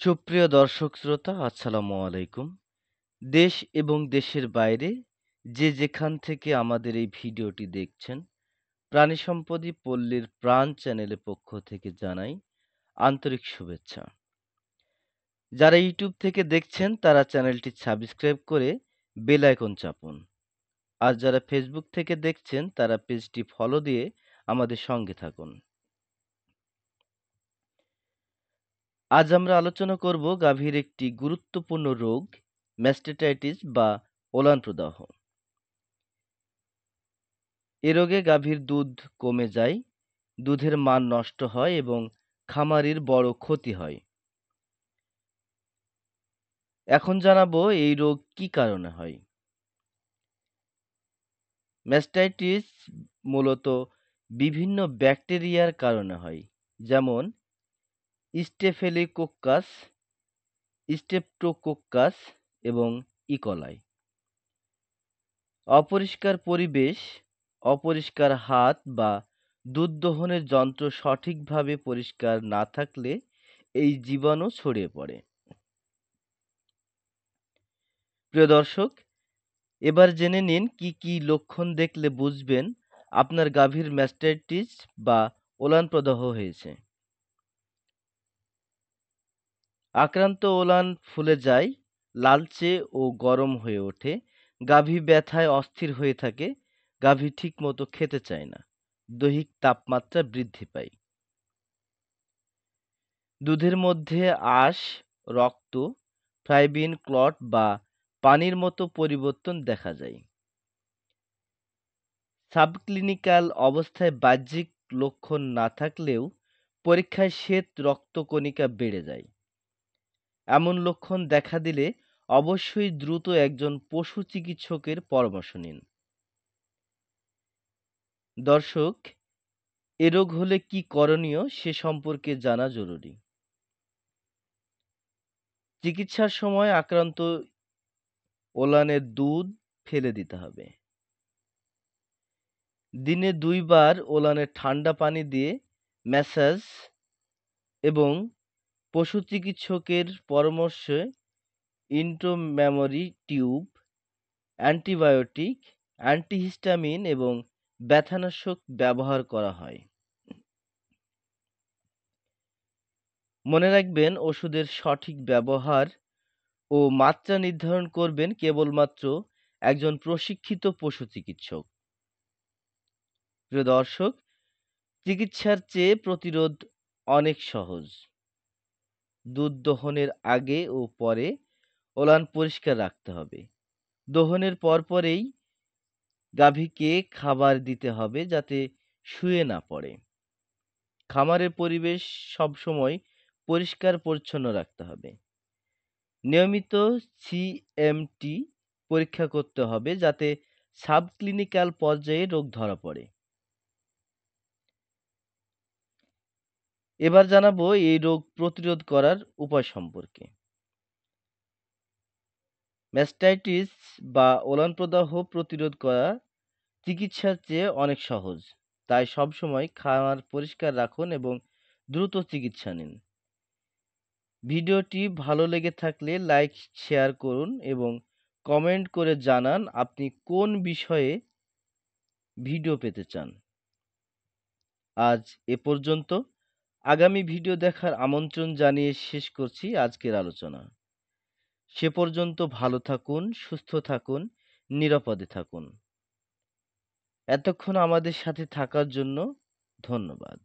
সুপ্রিয় দর্শক শ্রোতা আসসালামু আলাইকুম। দেশ এবং দেশের বাইরে যে যেখান থেকে আমাদের এই ভিডিওটি দেখছেন, প্রাণী সম্পদই পল্লীর প্রাণ চ্যানেলের পক্ষ থেকে জানাই আন্তরিক শুভেচ্ছা। যারা ইউটিউব থেকে দেখছেন তারা চ্যানেলটি সাবস্ক্রাইব করে বেল আইকন চাপুন। আর যারা ফেসবুক থেকে দেখছেন তারা পেজটি ফলো দিয়ে আমাদের সঙ্গে থাকুন। আজ আমরা আলোচনা করব গাভীর একটি গুরুত্বপূর্ণ রোগ ম্যাস্টেটাইটিস বা ওলান প্রদাহ। এ রোগে গাভীর দুধ কমে যায়, দুধের মান নষ্ট হয় এবং খামারির বড় ক্ষতি হয়। এখন জানাবো এই রোগ কি কারণে হয়। ম্যাস্টাইটিস মূলত বিভিন্ন ব্যাকটেরিয়ার কারণে হয়, যেমন স্টেফিলোকোক্কাস, স্ট্রেপ্টোকোক্কাস এবং ইকোলাই। অপরিষ্কার পরিবেশ, অপরিষ্কার হাত বা দুধ দোহনের যন্ত্র সঠিকভাবে পরিষ্কার না থাকলে এই জীবাণু ছড়িয়ে পড়ে। প্রিয় দর্শক, এবার জেনে নিন কি কি লক্ষণ দেখলে বুঝবেন আপনার গাভীর ম্যাস্টাইটিস বা ওলান প্রদাহ হয়েছে। আক্রান্ত ওলান ফুলে যায়, লালচে ও গরম হয়ে ওঠে, গাভী ব্যথায় অস্থির হয়ে থাকে, গাভী ঠিকমতো খেতে চায় না, দৈহিক তাপমাত্রা বৃদ্ধি পায়, দুধের মধ্যে আঁশ, রক্ত, ফ্লাইবিন ক্লট বা পানির মতো পরিবর্তন দেখা যায়। সাবক্লিনিকাল অবস্থায় বাহ্যিক লক্ষণ না থাকলেও পরীক্ষায় শ্বেত রক্তকণিকা বেড়ে যায়। এমন লক্ষণ দেখা দিলে অবশ্যই দ্রুত একজন পশু চিকিৎসকের পরামর্শ নিন। দর্শক, এ রোগ হলে কি করণীয় সে সম্পর্কে জানা জরুরি। চিকিৎসার সময় আক্রান্ত ওলানের দুধ ফেলে দিতে হবে। দিনে ২ বার ওলানে ঠান্ডা পানি দিয়ে ম্যাসাজ এবং পশু চিকিৎসকের পরামর্শে ইন্ট্রাম্যামারি টিউব, অ্যান্টিবায়োটিক, অ্যান্টিহিস্টামিন এবং ব্যথানাশক ব্যবহার করা হয়। মনে রাখবেন, ওষুধের সঠিক ব্যবহার ও মাত্রা নির্ধারণ করবেন কেবলমাত্র একজন প্রশিক্ষিত পশু চিকিৎসক। প্রিয় দর্শক, চিকিৎসার চেয়ে প্রতিরোধ অনেক সহজ। দুধ দহনের আগে ও পরে ওলান পরিষ্কার রাখতে হবে। দহনের পরপরেই গাভীকে খাবার দিতে হবে যাতে শুয়ে না পড়ে। খামারের পরিবেশ সবসময় পরিষ্কার পরিচ্ছন্ন রাখতে হবে। নিয়মিত সিএমটি পরীক্ষা করতে হবে যাতে সাবক্লিনিকাল পর্যায়ে রোগ ধরা পড়ে। এবার জানাবো এই রোগ প্রতিরোধ করার উপায় সম্পর্কে। ম্যাস্টাইটিস বা ওলান প্রদাহ প্রতিরোধ করা চিকিৎসার চেয়ে অনেক সহজ। তাই সবসময় খামার পরিষ্কার রাখুন এবং দ্রুত চিকিৎসা নিন। ভিডিওটি ভালো লেগে থাকলে লাইক, শেয়ার করুন এবং কমেন্ট করে জানান আপনি কোন বিষয়ে ভিডিও পেতে চান। আজ এ পর্যন্ত। আগামী ভিডিও দেখার আমন্ত্রণ জানিয়ে শেষ করছি আজকের আলোচনা। সে পর্যন্ত ভালো থাকুন, সুস্থ থাকুন, নিরাপদে থাকুন। এতক্ষণ আমাদের সাথে থাকার জন্য ধন্যবাদ।